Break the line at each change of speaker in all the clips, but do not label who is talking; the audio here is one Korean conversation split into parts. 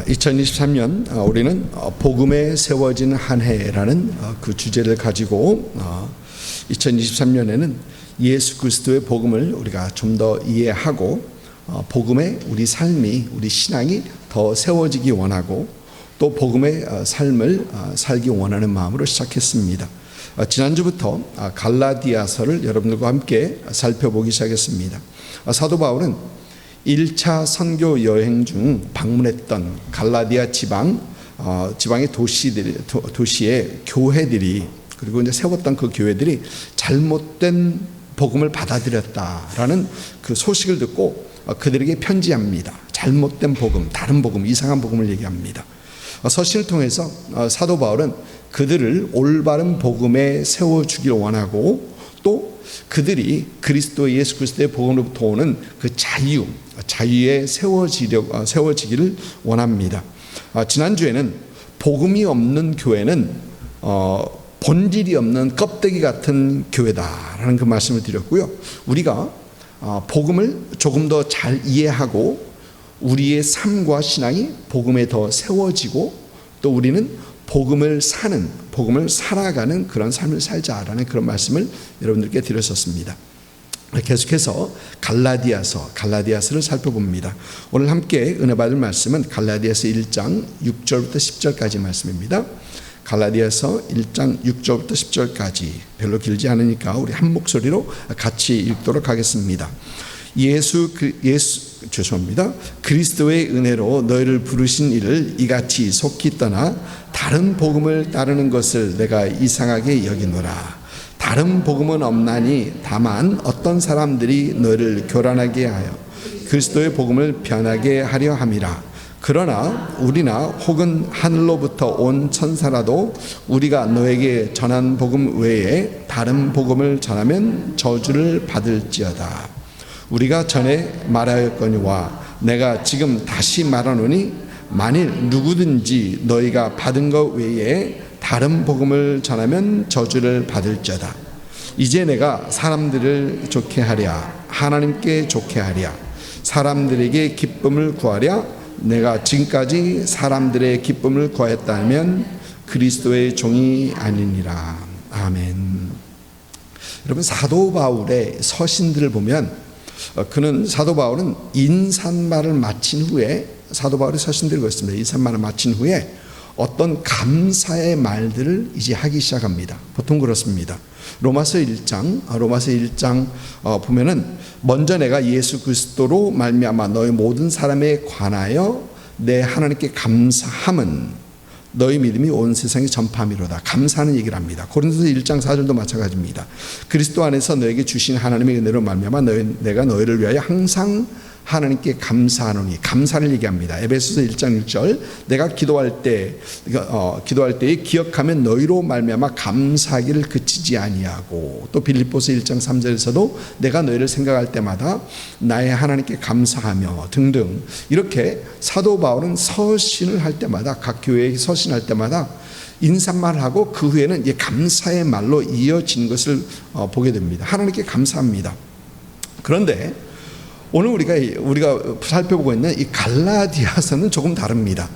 2023년 우리는 복음에 세워진 한 해라는 그 주제를 가지고 2023년에는 예수 그리스도의 복음을 우리가 좀 더 이해하고 복음에 우리 삶이, 우리 신앙이 더 세워지기 원하고 또 복음의 삶을 살기 원하는 마음으로 시작했습니다. 지난주부터 갈라디아서를 여러분들과 함께 살펴보기 시작했습니다. 사도 바울은 1차 선교 여행 중 방문했던 갈라디아 지방의 도시의 교회들이, 그리고 이제 세웠던 그 교회들이 잘못된 복음을 받아들였다라는 그 소식을 듣고 그들에게 편지합니다. 잘못된 복음, 다른 복음, 이상한 복음을 얘기합니다. 서신을 통해서 사도 바울은 그들을 올바른 복음에 세워주길 원하고, 또 그들이 예수 그리스도의 복음으로부터 오는 그 자유에 세워지기를 원합니다. 지난주에는 복음이 없는 교회는 본질이 없는 껍데기 같은 교회다라는 그 말씀을 드렸고요. 우리가 복음을 조금 더 잘 이해하고 우리의 삶과 신앙이 복음에 더 세워지고, 또 우리는 복음을 살아가는 그런 삶을 살자라는 그런 말씀을 여러분들께 드렸었습니다. 계속해서 갈라디아서를 살펴봅니다. 오늘 함께 은혜 받을 말씀은 갈라디아서 1장 6절부터 10절까지 말씀입니다. 갈라디아서 1장 6절부터 10절까지 별로 길지 않으니까 우리 한 목소리로 같이 읽도록 하겠습니다. 그리스도의 은혜로 너희를 부르신 이를 이같이 속히 떠나 다른 복음을 따르는 것을 내가 이상하게 여기노라. 다른 복음은 없나니 다만 어떤 사람들이 너희를 교란하게 하여 그리스도의 복음을 변하게 하려 함이라. 그러나 우리나 혹은 하늘로부터 온 천사라도 우리가 너에게 전한 복음 외에 다른 복음을 전하면 저주를 받을지어다. 우리가 전에 말하였거니와 내가 지금 다시 말하노니 만일 누구든지 너희가 받은 것 외에 다른 복음을 전하면 저주를 받을지어다. 이제 내가 사람들을 좋게 하랴, 하나님께 좋게 하랴, 사람들에게 기쁨을 구하랴. 내가 지금까지 사람들의 기쁨을 구하였다면 그리스도의 종이 아니니라. 아멘. 여러분, 사도 바울의 서신들을 보면 사도 바울은 인사말을 마친 후에, 사도 바울의 서신들을 읽었습니다. 인사말을 마친 후에 어떤 감사의 말들을 이제 하기 시작합니다. 보통 그렇습니다. 로마서 1장 보면은 먼저 내가 예수 그리스도로 말미암아 너희 모든 사람에 관하여 내 하나님께 감사함은 너희 믿음이 온 세상에 전파함이로다. 감사하는 얘기를 합니다. 고린도서 1장 4절도 마찬가지입니다. 그리스도 안에서 너에게 주신 하나님의 은혜로 말미암아 내가 너희를 위하여 항상 하나님께 감사하노니, 감사를 얘기합니다. 에베소서 1장 6절 내가 기도할 때에 기억하면 너희로 말미암아 감사하기를 그치지 아니하고, 또 빌립보서 1장 3절에서도 내가 너희를 생각할 때마다 나의 하나님께 감사하며 등등, 이렇게 사도 바울은 서신을 할 때마다, 각 교회에 서신할 때마다 인사말을 하고 그 후에는 감사의 말로 이어진 것을 보게 됩니다. 하나님께 감사합니다. 그런데 오늘 우리가 살펴보고 있는 이 갈라디아서는 조금 다릅니다.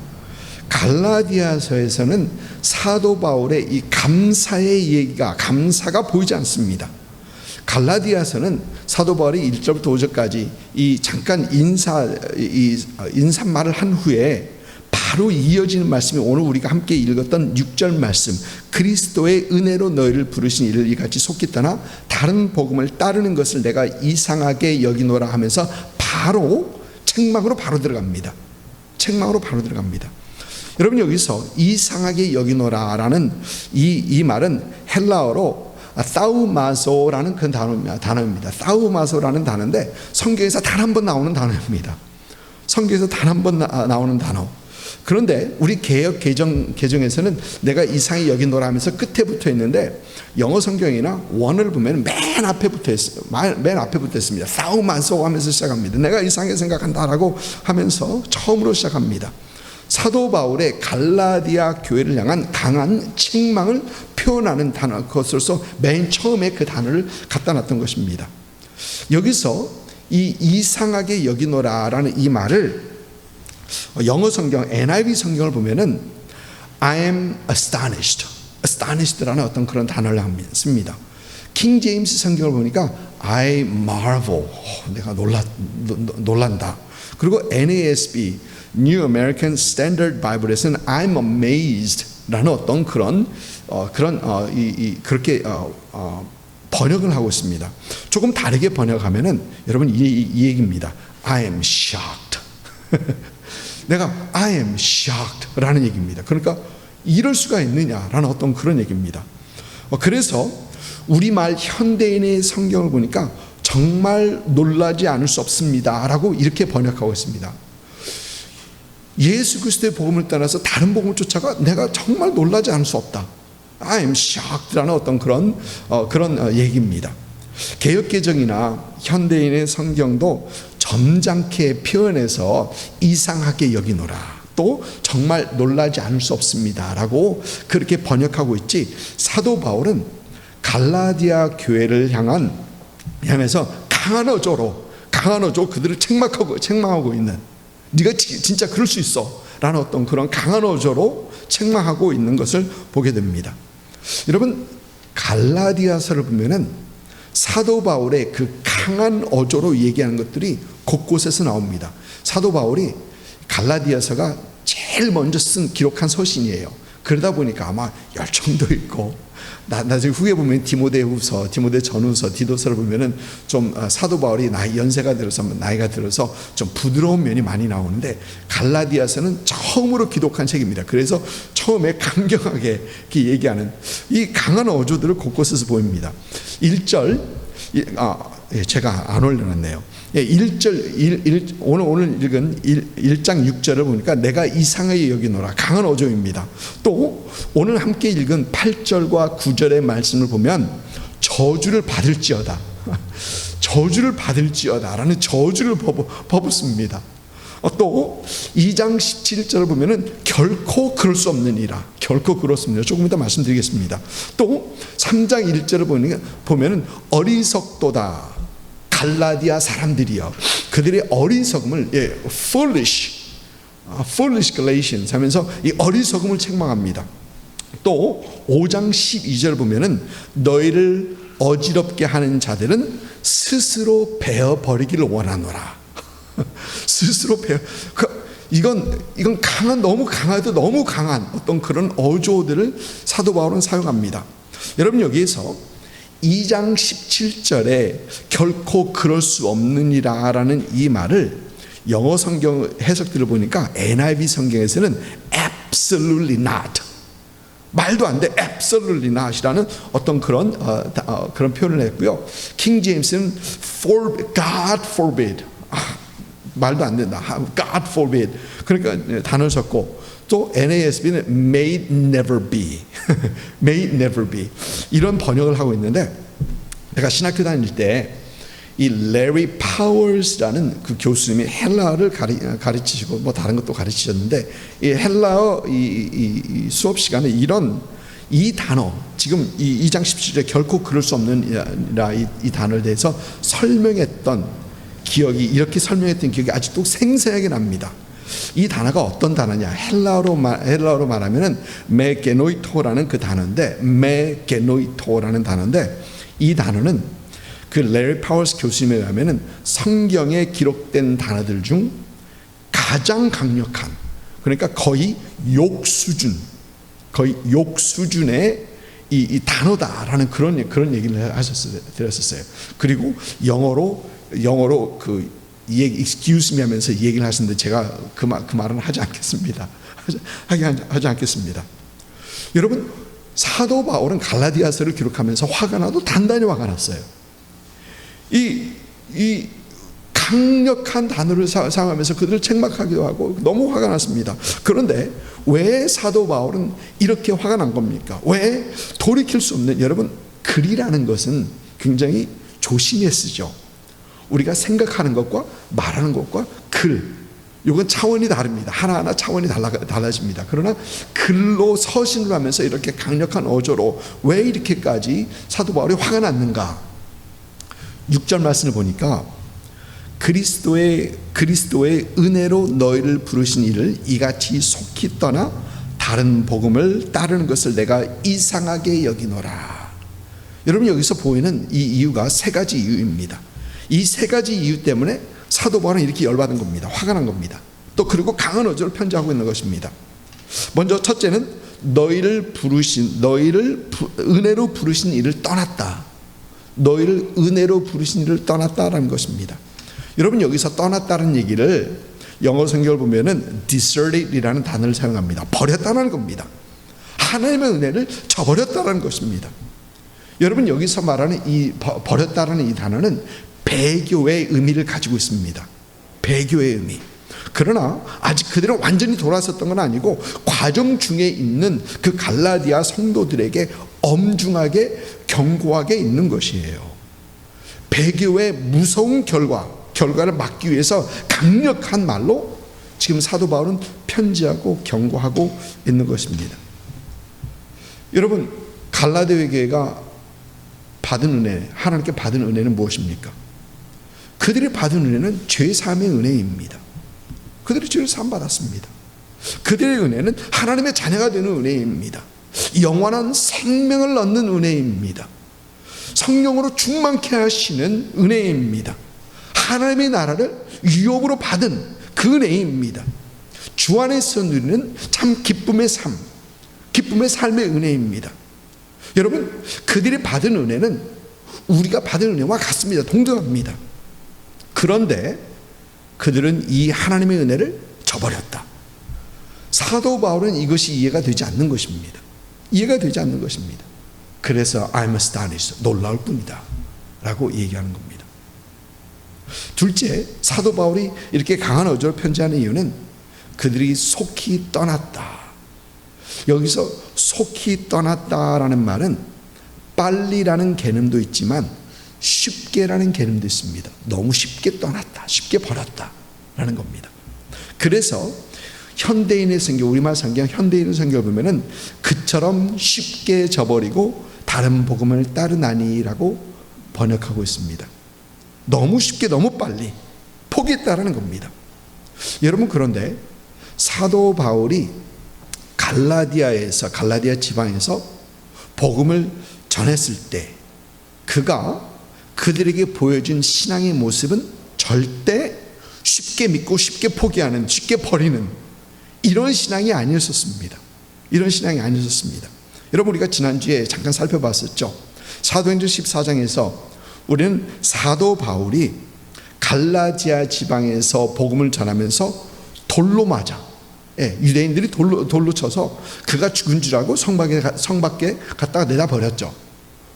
갈라디아서에서는 사도 바울의 이 감사가 보이지 않습니다. 갈라디아서는 사도 바울이 1절부터 5절까지 잠깐 인사말을 한 후에 바로 이어지는 말씀이 오늘 우리가 함께 읽었던 6절 말씀, 그리스도의 은혜로 너희를 부르신 이를 이같이 속히 떠나 다른 복음을 따르는 것을 내가 이상하게 여기노라 하면서 바로 책망으로 들어갑니다. 여러분, 여기서 이상하게 여기노라라는 이 말은 헬라어로 사우마소라는 그 단어입니다. 사우마소라는 단어인데 성경에서 단 한 번 나오는 단어입니다. 그런데 우리 개역 개정에서는 내가 이상히 여기노라 하면서 끝에 붙어 있는데, 영어 성경이나 원어를 보면 맨 앞에 붙어 있습니다. 사우마소 하면서 시작합니다. 내가 이상하게 생각한다라고 하면서 처음으로 시작합니다. 사도 바울의 갈라디아 교회를 향한 강한 책망을 표현하는 단어, 그것으로서 맨 처음에 그 단어를 갖다 놨던 것입니다. 여기서 이 이상하게 여기노라라는 이 말을 영어 성경 NIV 성경을 보면은 I am astonished라는 어떤 그런 단어를 씁니다. 킹 제임스 성경을 보니까 I marvel, 내가 놀란다. 그리고 NASB New American Standard Bible에서는 I'm amazed라는 어떤 그렇게 번역을 하고 있습니다. 조금 다르게 번역하면은 여러분 이 얘기입니다. I am shocked. 내가 I am shocked라는 얘기입니다. 그러니까 이럴 수가 있느냐라는 어떤 그런 얘기입니다. 그래서 우리말 현대인의 성경을 보니까 정말 놀라지 않을 수 없습니다라고 이렇게 번역하고 있습니다. 예수 그리스도의 복음을 따라서 다른 복음을 쫓아가 내가 정말 놀라지 않을 수 없다. I am shocked라는 어떤 그런 얘기입니다. 개역개정이나 현대인의 성경도 점잖게 표현해서 이상하게 여기노라. 또 정말 놀라지 않을 수 없습니다라고 그렇게 번역하고 있지. 사도 바울은 갈라디아 교회를 향해서 강한 어조로 그들을 책망하고 있는, 네가 진짜 그럴 수 있어 라는 어떤 그런 강한 어조로 책망하고 있는 것을 보게 됩니다. 여러분, 갈라디아서를 보면은 사도 바울의 그 강한 어조로 얘기하는 것들이 곳곳에서 나옵니다. 사도 바울이 갈라디아서가 제일 먼저 기록한 서신이에요. 그러다 보니까 아마 열정도 있고, 나중에 후에 보면 디모데후서, 디모데 전후서, 디도서를 보면은 좀 사도 바울이 나이가 들어서 좀 부드러운 면이 많이 나오는데, 갈라디아서는 처음으로 기록한 책입니다. 그래서 처음에 강경하게 얘기하는 이 강한 어조들을 곳곳에서 보입니다. 1절, 제가 안 올려놨네요. 1절, 오늘 읽은 1장 6절을 보니까 내가 이상하게 여기노라, 강한 어조입니다. 또 오늘 함께 읽은 8절과 9절의 말씀을 보면 저주를 받을지어다 라는 저주를 퍼붓습니다. 또 2장 17절을 보면은 결코 그럴 수 없느니라, 조금 이따 말씀드리겠습니다. 또 3장 1절을 보면은 어리석도다, 갈라디아 사람들이여 그들의 어리석음을 foolish Galatians 하면서 이 어리석음을 책망합니다. 또 5장 12절 보면은 너희를 어지럽게 하는 자들은 스스로 베어버리기를 원하노라. 스스로 이건 너무 강한 어떤 그런 어조들을 사도 바울은 사용합니다. 여러분, 여기에서 2장 17절에 결코 그럴 수 없느니라 라는 이 말을 영어 성경 해석들을 보니까 NIV 성경에서는 absolutely not, 말도 안 돼, absolutely not이라는 어떤 그런 표현을 했고요. 킹 제임스는 God forbid, 말도 안 된다, God forbid, 그러니까 단어를 썼고, 또 NASB는 may never be 이런 번역을 하고 있는데, 내가 신학교 다닐 때 이 레리 파워스라는 그 교수님이 헬라어를 가르치시고 뭐 다른 것도 가르치셨는데, 이 헬라어 이 수업 시간에 이 단어, 지금 이 2장 17절에 결코 그럴 수 없는 이 단어에 대해서 이렇게 설명했던 기억이 아직도 생생하게 납니다. 이 단어가 어떤 단어냐? 헬라어로 말하면은 메게노이토라는 그 단어인데, 이 단어는 그 레리 파워스 교수님에 의하면은 성경에 기록된 단어들 중 가장 강력한, 그러니까 거의 욕 수준의 이 단어다라는 그런 얘기를 드렸었어요. 그리고 영어로 그 excuse me 하면서 얘기를 하시는데, 제가 그 말은 하지 않겠습니다. 하지 않겠습니다. 여러분, 사도 바울은 갈라디아서를 기록하면서 화가 나도 단단히 화가 났어요. 이 강력한 단어를 사용하면서 그들을 책망하기도 하고 너무 화가 났습니다. 그런데 왜 사도 바울은 이렇게 화가 난 겁니까? 왜 돌이킬 수 없는, 여러분, 글이라는 것은 굉장히 조심해 쓰죠. 우리가 생각하는 것과 말하는 것과 이건 차원이 다릅니다. 하나하나 차원이 달라집니다. 그러나 글로 서신을 하면서 이렇게 강력한 어조로 왜 이렇게까지 사도 바울이 화가 났는가? 6절 말씀을 보니까 그리스도의 은혜로 너희를 부르신 이를 이같이 속히 떠나 다른 복음을 따르는 것을 내가 이상하게 여기노라. 여러분, 여기서 보이는 이 이유가 세 가지 이유입니다. 이 세 가지 이유 때문에 사도 바울은 이렇게 열받은 겁니다. 화가 난 겁니다. 또 그리고 강한 어조를 편지하고 있는 것입니다. 먼저 첫째는 너희를 은혜로 부르신 이를 떠났다. 너희를 은혜로 부르신 이를 떠났다라는 것입니다. 여러분, 여기서 떠났다는 얘기를 영어 성경을 보면은 deserted이라는 단어를 사용합니다. 버렸다는 겁니다. 하나님의 은혜를 저버렸다는 것입니다. 여러분, 여기서 말하는 이 버렸다는 이 단어는 배교의 의미를 가지고 있습니다. 배교의 의미. 그러나 아직 그들은 완전히 돌아섰던 건 아니고 과정 중에 있는 그 갈라디아 성도들에게 엄중하게 경고하게 있는 것이에요. 배교의 무서운 결과를 막기 위해서 강력한 말로 지금 사도 바울은 편지하고 경고하고 있는 것입니다. 여러분, 갈라디아 교회가 받은 은혜, 하나님께 받은 은혜는 무엇입니까? 그들이 받은 은혜는 죄 사함의 은혜입니다. 그들이 죄를 사함 받았습니다. 그들의 은혜는 하나님의 자녀가 되는 은혜입니다. 영원한 생명을 얻는 은혜입니다. 성령으로 충만케 하시는 은혜입니다. 하나님의 나라를 유업으로 받은 그 은혜입니다. 주 안에서 누리는 참 기쁨의 삶, 기쁨의 삶의 은혜입니다. 여러분, 그들이 받은 은혜는 우리가 받은 은혜와 같습니다. 동등합니다. 그런데 그들은 이 하나님의 은혜를 저버렸다. 사도 바울은 이것이 이해가 되지 않는 것입니다. 이해가 되지 않는 것입니다. 그래서 I'm astonished, 놀라울 뿐이다 라고 얘기하는 겁니다. 둘째, 사도 바울이 이렇게 강한 어조를 편지하는 이유는 그들이 속히 떠났다. 여기서 속히 떠났다라는 말은 빨리라는 개념도 있지만 쉽게라는 개념도 있습니다. 너무 쉽게 떠났다, 쉽게 버렸다라는 겁니다. 그래서 현대인의 성경, 우리말 성경, 현대인의 성경을 보면은 그처럼 쉽게 저버리고 다른 복음을 따르나니라고 번역하고 있습니다. 너무 쉽게, 너무 빨리 포기했다라는 겁니다. 여러분, 그런데 사도 바울이 갈라디아 지방에서 복음을 전했을 때 그들에게 보여준 신앙의 모습은 절대 쉽게 믿고 쉽게 포기하는, 쉽게 버리는 이런 신앙이 아니었습니다. 이런 신앙이 아니었습니다. 여러분, 우리가 지난주에 잠깐 살펴봤었죠. 사도행전 14장에서 우리는 사도 바울이 갈라디아 지방에서 복음을 전하면서 돌로 맞아, 유대인들이 돌로 쳐서 그가 죽은 줄 알고 성 밖에 갖다가 내다버렸죠.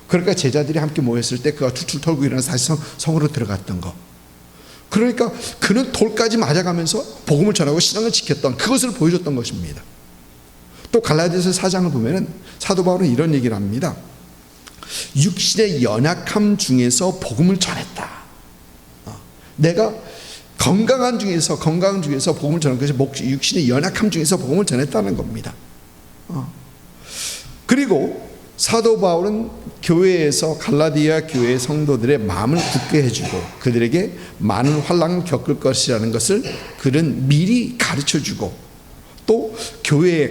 그러니까 제자들이 함께 모였을 때 그가 출출 털고 일어나서 다시 성으로 들어갔던 거. 그러니까 그는 돌까지 맞아가면서 복음을 전하고 신앙을 지켰던 그것을 보여줬던 것입니다. 또 갈라디아서 4장을 보면은 사도 바울은 이런 얘기를 합니다. 육신의 연약함 중에서 복음을 전했다. 내가 건강한 중에서 복음을 전한 것이 육신의 연약함 중에서 복음을 전했다는 겁니다. 그리고 사도 바울은 교회에서 갈라디아 교회 성도들의 마음을 굳게 해주고 그들에게 많은 환난을 겪을 것이라는 것을 그는 미리 가르쳐주고 또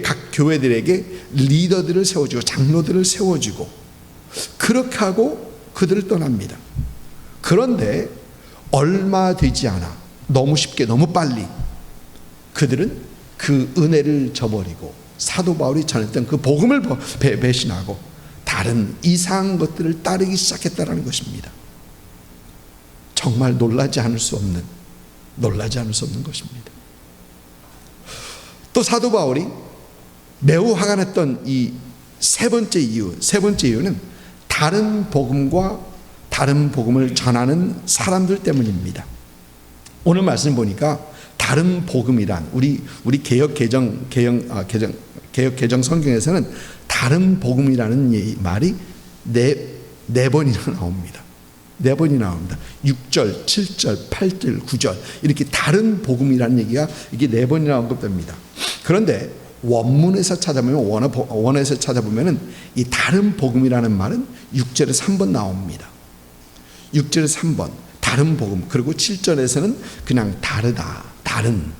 각 교회들에게 리더들을 세워주고 장로들을 세워주고 그렇게 하고 그들을 떠납니다. 그런데 얼마 되지 않아 너무 쉽게 너무 빨리 그들은 그 은혜를 저버리고 사도 바울이 전했던 그 복음을 배신하고 다른 이상한 것들을 따르기 시작했다는 것입니다. 정말 놀라지 않을 수 없는 것입니다. 또 사도 바울이 매우 화가 났던 이 세 번째 이유는 다른 복음을 전하는 사람들 때문입니다. 오늘 말씀 보니까 다른 복음이란 우리 개역 개정 성경에서는 다른 복음이라는 말이 네 번이나 나옵니다. 6절, 7절, 8절, 9절 이렇게 다른 복음이라는 얘기가 이게 4번이나 언급됩니다. 그런데 원문에서 찾아보면 이 다른 복음이라는 말은 6절에 3번 나옵니다. 6절에 3번 다른 복음. 그리고 7절에서는 그냥 다르다, 다른.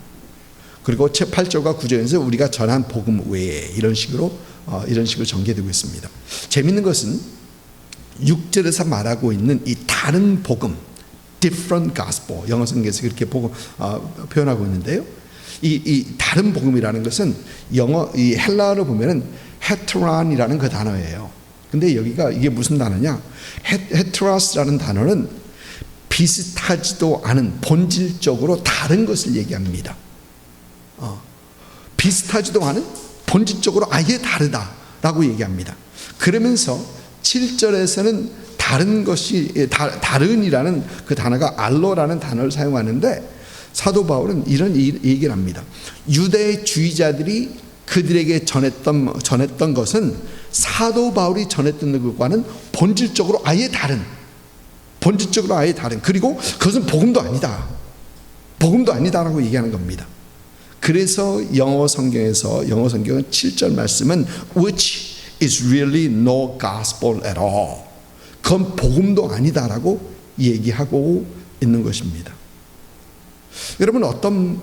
그리고 8절과 9절에서 우리가 전한 복음 외에 이런 식으로 전개되고 있습니다. 재밌는 것은 6절에서 말하고 있는 이 다른 복음, different gospel, 영어 성경에서 그렇게 표현하고 있는데요. 이 다른 복음이라는 것은 이 헬라어로 보면은 헤테론이라는 그 단어예요. 근데 여기가 이게 무슨 단어냐? 헤테라스라는 단어는 비슷하지도 않은, 본질적으로 다른 것을 얘기합니다. 비슷하지도 않은, 본질적으로 아예 다르다라고 얘기합니다. 그러면서 7절에서는 다른 것이, 다른이라는 그 단어가 알로라는 단어를 사용하는데, 사도 바울은 이런 얘기를 합니다. 유대주의자들이 그들에게 전했던 것은 사도 바울이 전했던 것과는 본질적으로 아예 다른, 그리고 그것은 복음도 아니다라고 얘기하는 겁니다. 그래서 영어 성경은 7절 말씀은 which is really no gospel at all, 그건 복음도 아니다라고 얘기하고 있는 것입니다. 여러분, 어떤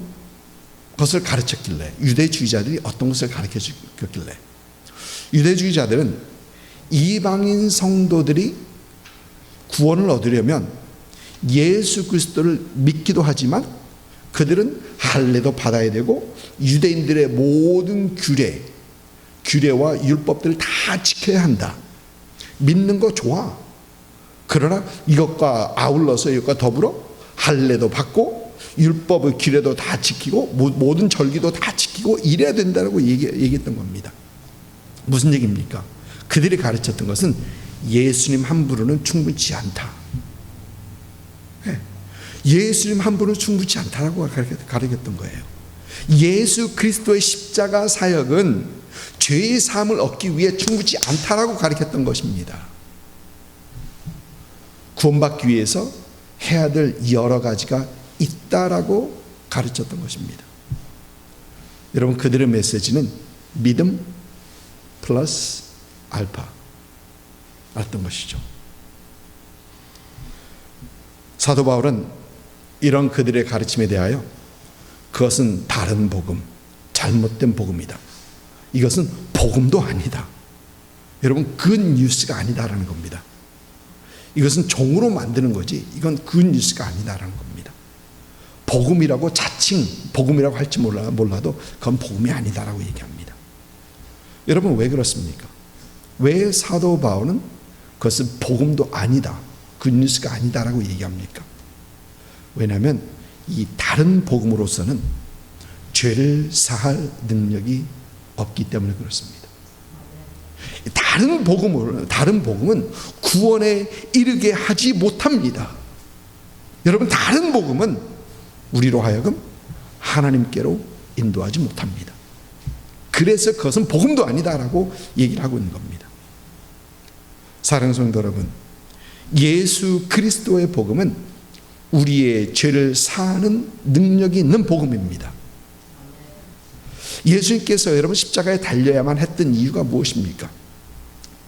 것을 가르쳤길래, 유대주의자들이 어떤 것을 가르쳤길래? 유대주의자들은 이방인 성도들이 구원을 얻으려면 예수 그리스도를 믿기도 하지만 그들은 할례도 받아야 되고 유대인들의 모든 규례와 율법들을 다 지켜야 한다. 믿는 거 좋아. 그러나 이것과 아울러서, 이것과 더불어 할례도 받고 율법의 규례도 다 지키고 모든 절기도 다 지키고 이래야 된다고 얘기했던 겁니다. 무슨 얘기입니까? 그들이 가르쳤던 것은 예수님 한 분으로는 충분치 않다. 예수님 한 분은 충분치 않다라고 가르쳤던 거예요. 예수 그리스도의 십자가 사역은 죄의 사함을 얻기 위해 충분치 않다라고 가르쳤던 것입니다. 구원받기 위해서 해야 될 여러 가지가 있다라고 가르쳤던 것입니다. 여러분, 그들의 메시지는 믿음 플러스 알파였던 것이죠. 사도 바울은 이런 그들의 가르침에 대하여 그것은 다른 복음, 잘못된 복음이다. 이것은 복음도 아니다. 여러분, 굿뉴스가 아니다라는 겁니다. 이것은 종으로 만드는 거지 이건 굿뉴스가 아니다라는 겁니다. 복음이라고 자칭 복음이라고 할지 몰라도 그건 복음이 아니다라고 얘기합니다. 여러분, 왜 그렇습니까? 왜 사도 바울은 그것은 복음도 아니다, 굿뉴스가 아니다라고 얘기합니까? 왜냐하면 이 다른 복음으로서는 죄를 사할 능력이 없기 때문에 그렇습니다. 다른 복음은 구원에 이르게 하지 못합니다. 여러분, 다른 복음은 우리로 하여금 하나님께로 인도하지 못합니다. 그래서 그것은 복음도 아니다라고 얘기를 하고 있는 겁니다. 사랑하는 성도 여러분, 예수 그리스도의 복음은 우리의 죄를 사하는 능력이 있는 복음입니다. 예수님께서 여러분 십자가에 달려야만 했던 이유가 무엇입니까?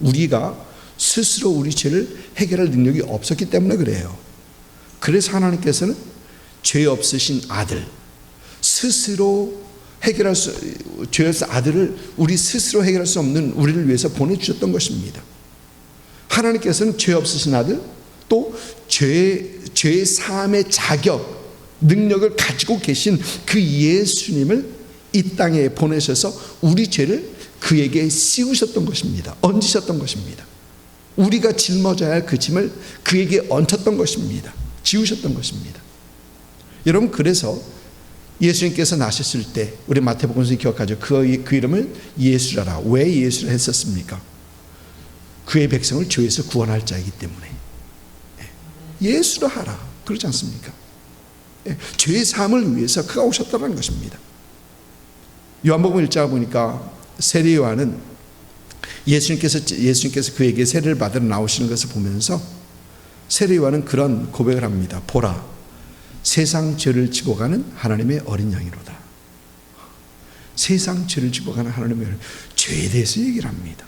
우리가 스스로 우리 죄를 해결할 능력이 없었기 때문에 그래요. 그래서 하나님께서는 죄 없으신 아들, 스스로 해결할 죄의 아들을 우리 스스로 해결할 수 없는 우리를 위해서 보내주셨던 것입니다. 하나님께서는 죄 없으신 아들, 또 죄의 사함의 자격, 능력을 가지고 계신 그 예수님을 이 땅에 보내셔서 우리 죄를 그에게 씌우셨던 것입니다. 얹으셨던 것입니다. 우리가 짊어져야 할 그 짐을 그에게 얹혔던 것입니다. 지우셨던 것입니다. 여러분, 그래서 예수님께서 나셨을 때 우리 마태복음에서 기억하죠. 그 이름을 예수라라. 왜 예수라 했었습니까? 그의 백성을 죄에서 구원할 자이기 때문에 예수라 하라, 그렇지 않습니까? 죄의 사함을 위해서 그가 오셨다는 것입니다. 요한복음 1장 보니까 세례 요한은 예수님께서 그에게 세례를 받으러 나오시는 것을 보면서 세례 요한은 그런 고백을 합니다. 보라, 세상 죄를 지고 가는 하나님의 어린 양이로다. 세상 죄를 지고 가는 하나님의 어린 양, 죄에 대해서 얘기를 합니다.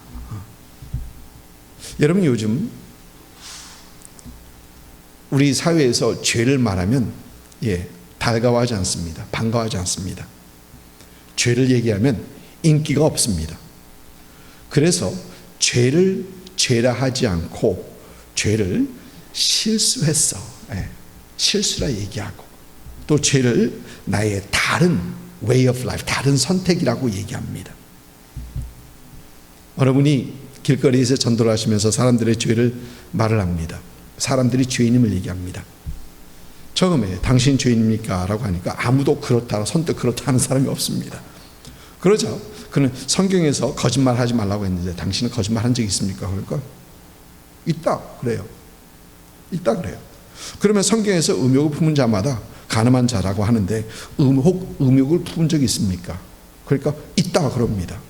여러분, 요즘 우리 사회에서 죄를 말하면 달가워하지 않습니다. 반가워하지 않습니다. 죄를 얘기하면 인기가 없습니다. 그래서 죄를 죄라 하지 않고 죄를 실수했어, 실수라 얘기하고, 또 죄를 나의 다른 way of life, 다른 선택이라고 얘기합니다. 여러분이 길거리에서 전도를 하시면서 사람들의 죄를 말을 합니다. 사람들이 죄인임을 얘기합니다. 처음에 당신 죄인입니까? 라고 하니까 아무도 그렇다, 선뜻 그렇다 하는 사람이 없습니다. 그러죠. 그는 성경에서 거짓말 하지 말라고 했는데 당신은 거짓말 한 적이 있습니까? 그러니까 있다 그래요. 있다 그래요. 그러면 성경에서 음욕을 품은 자마다 가늠한 자라고 하는데 혹 음욕을 품은 적이 있습니까? 그러니까 있다 그럽니다.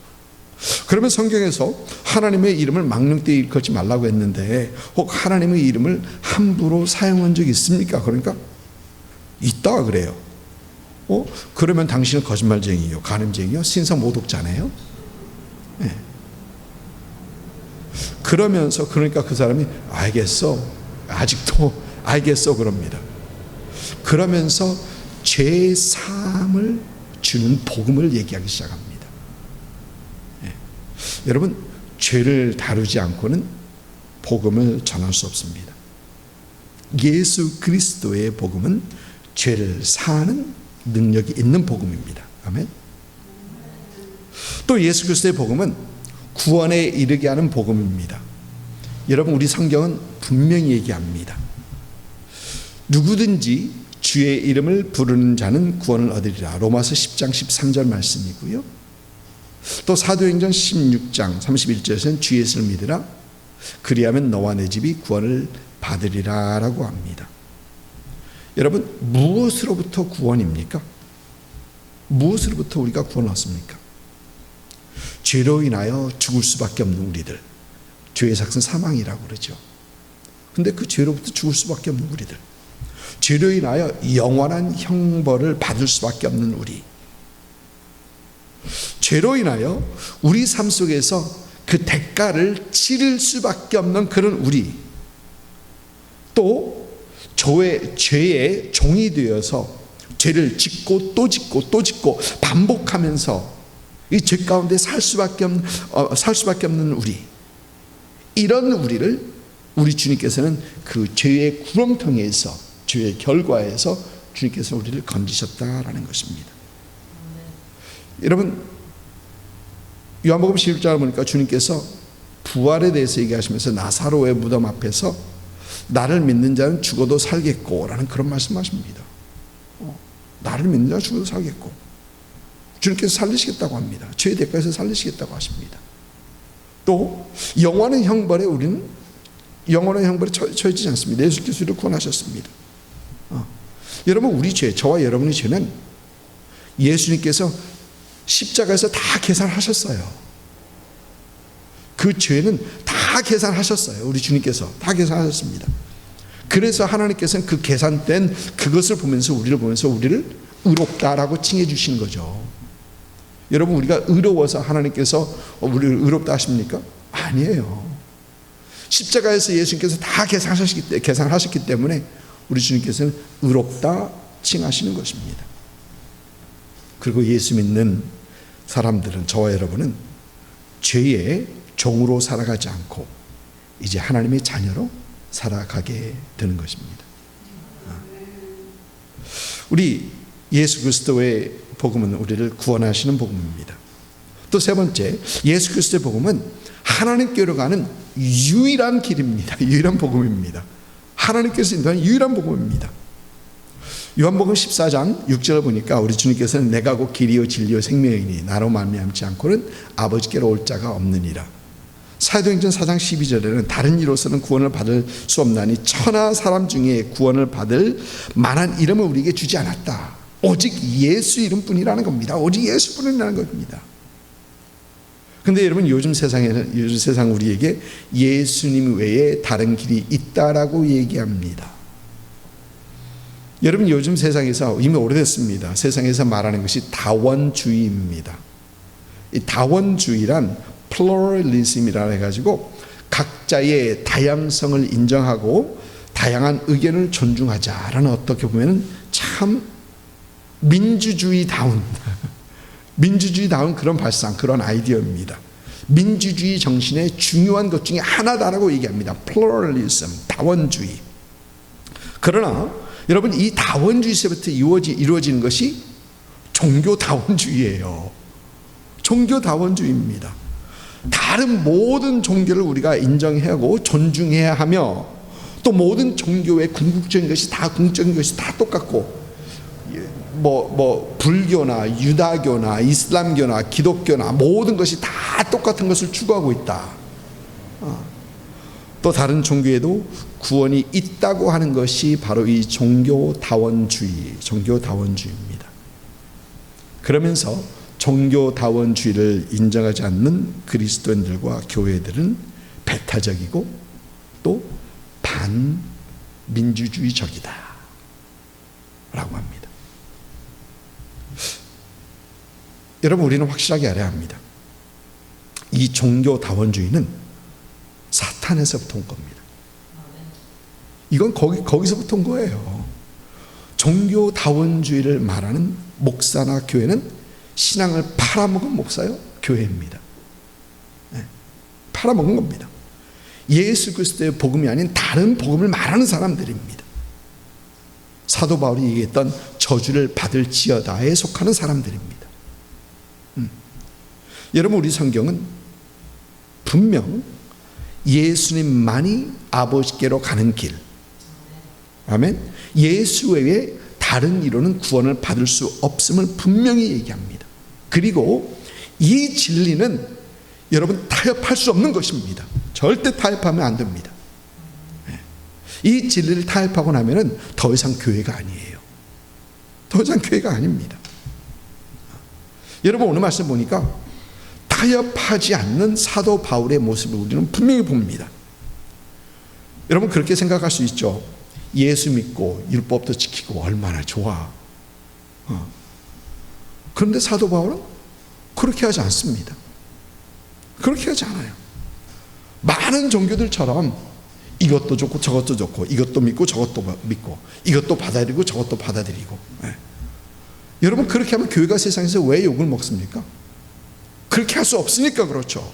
그러면 성경에서 하나님의 이름을 망령되이 일컫지 말라고 했는데 혹 하나님의 이름을 함부로 사용한 적이 있습니까? 그러니까 있다 그래요. 그러면 당신은 거짓말쟁이요, 간음쟁이요, 신성 모독자네요. 네. 그러면서 그러니까 그 사람이 알겠어, 아직도 알겠어 그럽니다. 그러면서 죄 사함을 주는 복음을 얘기하기 시작합니다. 네. 여러분, 죄를 다루지 않고는 복음을 전할 수 없습니다. 예수 그리스도의 복음은 죄를 사하는 능력이 있는 복음입니다. 아멘. 또 예수 그리스도의 복음은 구원에 이르게 하는 복음입니다. 여러분, 우리 성경은 분명히 얘기합니다. 누구든지 주의 이름을 부르는 자는 구원을 얻으리라. 로마서 10장 13절 말씀이고요. 또 사도행전 16장 31절에서는 주 예수를 믿으라. 그리하면 너와 내 집이 구원을 받으리라 라고 합니다. 여러분, 무엇으로부터 구원입니까? 무엇으로부터 우리가 구원을 얻습니까? 죄로 인하여 죽을 수밖에 없는 우리들, 죄의 삭은 사망이라고 그러죠. 근데 그 죄로부터 죽을 수밖에 없는 우리들, 죄로 인하여 영원한 형벌을 받을 수밖에 없는 우리, 죄로 인하여 우리 삶 속에서 그 대가를 치를 수밖에 없는 그런 우리, 또 죄의 종이 되어서 죄를 짓고 또 짓고 또 짓고 반복하면서 이 죄 가운데 살 수밖에 없는 우리, 이런 우리를 우리 주님께서는 그 죄의 구렁텅이에서, 죄의 결과에서 주님께서 우리를 건지셨다라는 것입니다. 여러분, 요한복음 11장을 보니까 주님께서 부활에 대해서 얘기하시면서 나사로의 무덤 앞에서 나를 믿는 자는 죽어도 살겠고 라는 그런 말씀하십니다. 나를 믿는 자는 죽어도 살겠고, 주님께서 살리시겠다고 합니다. 죄의 대가에서 살리시겠다고 하십니다. 또 영원한 형벌에 우리는 영원한 형벌에 처해지지 않습니다. 예수께서 우리를 구원하셨습니다. 여러분, 우리 죄, 저와 여러분의 죄는 예수님께서 십자가에서 다 계산하셨어요. 그 죄는 다 계산하셨어요. 우리 주님께서 다 계산하셨습니다. 그래서 하나님께서는 그 계산된 그것을 보면서 우리를 의롭다라고 칭해 주시는 거죠. 여러분, 우리가 의로워서 하나님께서 우리를 의롭다 하십니까? 아니에요. 십자가에서 예수님께서 다 계산하셨기 때문에 우리 주님께서는 의롭다 칭하시는 것입니다. 그리고 예수 믿는 사람들은, 저와 여러분은 죄의 종으로 살아가지 않고 이제 하나님의 자녀로 살아가게 되는 것입니다. 우리 예수 그리스도의 복음은 우리를 구원하시는 복음입니다. 또 세 번째, 예수 그리스도의 복음은 하나님께로 가는 유일한 길입니다. 유일한 복음입니다. 하나님께서 인도하는 유일한 복음입니다. 요한복음 14장 6절을 보니까 우리 주님께서는 내가 곧 길이요 진리요 생명이니 나로 말미암지 않고는 아버지께로 올 자가 없느니라. 사도행전 4장 12절에는 다른 이로서는 구원을 받을 수 없나니 천하 사람 중에 구원을 받을 만한 이름을 우리에게 주지 않았다. 오직 예수 이름뿐이라는 겁니다. 오직 예수뿐이라는 겁니다. 근데 여러분, 요즘 세상 우리에게 예수님 외에 다른 길이 있다라고 얘기합니다. 여러분, 요즘 세상에서 이미 오래됐습니다. 세상에서 말하는 것이 다원주의입니다. 이 다원주의란 플로럴리즘이라 해가지고 각자의 다양성을 인정하고 다양한 의견을 존중하자라는 어떻게 보면 참 민주주의다운 그런 발상, 그런 아이디어입니다. 민주주의 정신의 중요한 것 중에 하나다라고 얘기합니다. 플루럴리즘, 다원주의. 그러나 여러분, 이 다원주의에서부터 이루어지는 것이 종교다원주의예요. 종교다원주의입니다. 다른 모든 종교를 우리가 인정해야 하고 존중해야 하며, 또 모든 종교의 궁극적인 것이 다 궁극적인 것이 다 똑같고, 불교나 유다교나 이슬람교나 기독교나 모든 것이 다 똑같은 것을 추구하고 있다. 또 다른 종교에도 구원이 있다고 하는 것이 바로 이 종교다원주의입니다. 그러면서 종교다원주의를 인정하지 않는 그리스도인들과 교회들은 배타적이고 또 반민주주의적이다 라고 합니다. 여러분, 우리는 확실하게 알아야 합니다. 이 종교다원주의는 사탄에서부터 온 겁니다. 이건 거기서부터 온 거예요. 종교다원주의를 말하는 목사나 교회는 신앙을 팔아먹은 목사요, 교회입니다. 네, 팔아먹은 겁니다. 예수 그리스도의 복음이 아닌 다른 복음을 말하는 사람들입니다. 사도 바울이 얘기했던 저주를 받을지어다에 속하는 사람들입니다. 여러분, 우리 성경은 분명 예수님만이 아버지께로 가는 길, 아멘, 예수 외에 다른 이로는 구원을 받을 수 없음을 분명히 얘기합니다. 그리고 이 진리는 여러분 타협할 수 없는 것입니다. 절대 타협하면 안 됩니다. 이 진리를 타협하고 나면은 더 이상 교회가 아니에요. 더 이상 교회가 아닙니다. 여러분, 오늘 말씀 보니까 타협하지 않는 사도 바울의 모습을 우리는 분명히 봅니다. 여러분, 그렇게 생각할 수 있죠. 예수 믿고 율법도 지키고 얼마나 좋아. 그런데 사도 바울은 그렇게 하지 않습니다. 그렇게 하지 않아요. 많은 종교들처럼 이것도 좋고 저것도 좋고, 이것도 믿고 저것도 믿고, 이것도 받아들이고 저것도 받아들이고. 여러분, 그렇게 하면 교회가 세상에서 왜 욕을 먹습니까? 그렇게 할 수 없으니까 그렇죠.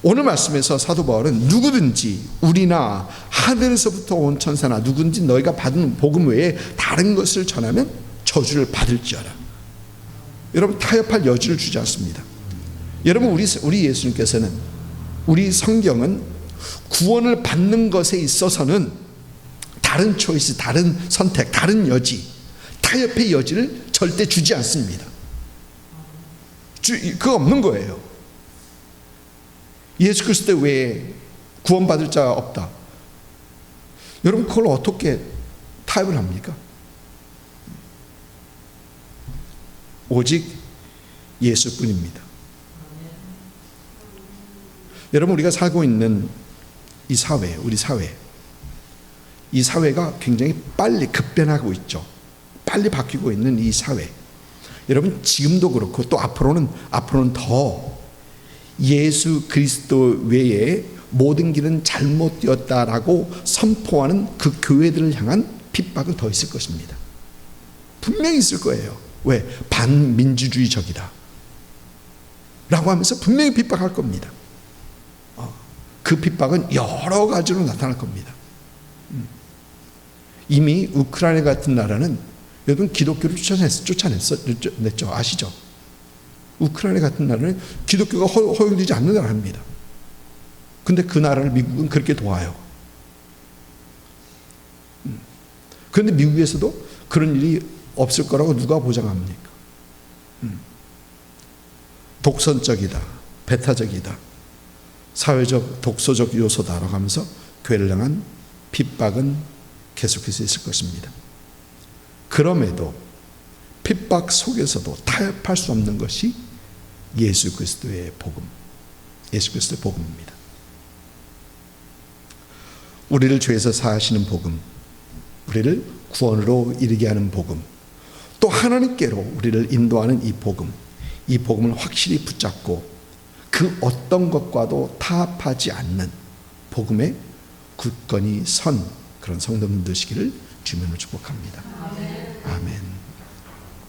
오늘 말씀에서 사도 바울은 누구든지, 우리나 하늘에서부터 온 천사나 누구든지 너희가 받은 복음 외에 다른 것을 전하면 저주를 받을지어다. 여러분, 타협할 여지를 주지 않습니다. 여러분, 우리 예수님께서는, 우리 성경은 구원을 받는 것에 있어서는 다른 초이스, 다른 선택, 다른 여지, 타협의 여지를 절대 주지 않습니다. 그거 없는 거예요. 예수 그리스도 외에 구원받을 자가 없다. 여러분, 그걸 어떻게 타협을 합니까? 오직 예수뿐입니다. 여러분, 우리가 살고 있는 이 사회, 이 사회가 굉장히 빨리 급변하고 있죠. 빨리 바뀌고 있는 이 사회. 여러분, 지금도 그렇고 또 앞으로는 더 예수 그리스도 외에 모든 길은 잘못되었다라고 선포하는 그 교회들을 향한 핍박은 더 있을 것입니다. 분명히 있을 거예요. 왜? 반민주주의적이다 라고 하면서 분명히 핍박할 겁니다. 그 핍박은 여러 가지로 나타날 겁니다. 이미 우크라이나 같은 나라는 여러분 기독교를 쫓아냈죠. 아시죠? 우크라이나 같은 나라는 기독교가 허용되지 않는 나라입니다. 근데 그 나라를 미국은 그렇게 도와요. 그런데 미국에서도 그런 일이 없을 거라고 누가 보장합니까? 독선적이다, 배타적이다, 사회적 독소적 요소다라고 하면서 교회를 향한 핍박은 계속해서 있을 것입니다. 그럼에도 핍박 속에서도 타협할 수 없는 것이 예수 그리스도의 복음, 예수 그리스도의 복음입니다. 우리를 죄에서 사하시는 복음, 우리를 구원으로 이르게 하는 복음, 또 하나님께로 우리를 인도하는 이 복음, 이 복음을 확실히 붙잡고 그 어떤 것과도 타협하지 않는 복음의 굳건히 선 그런 성도분 되시기를 주님으로 축복합니다. 아멘.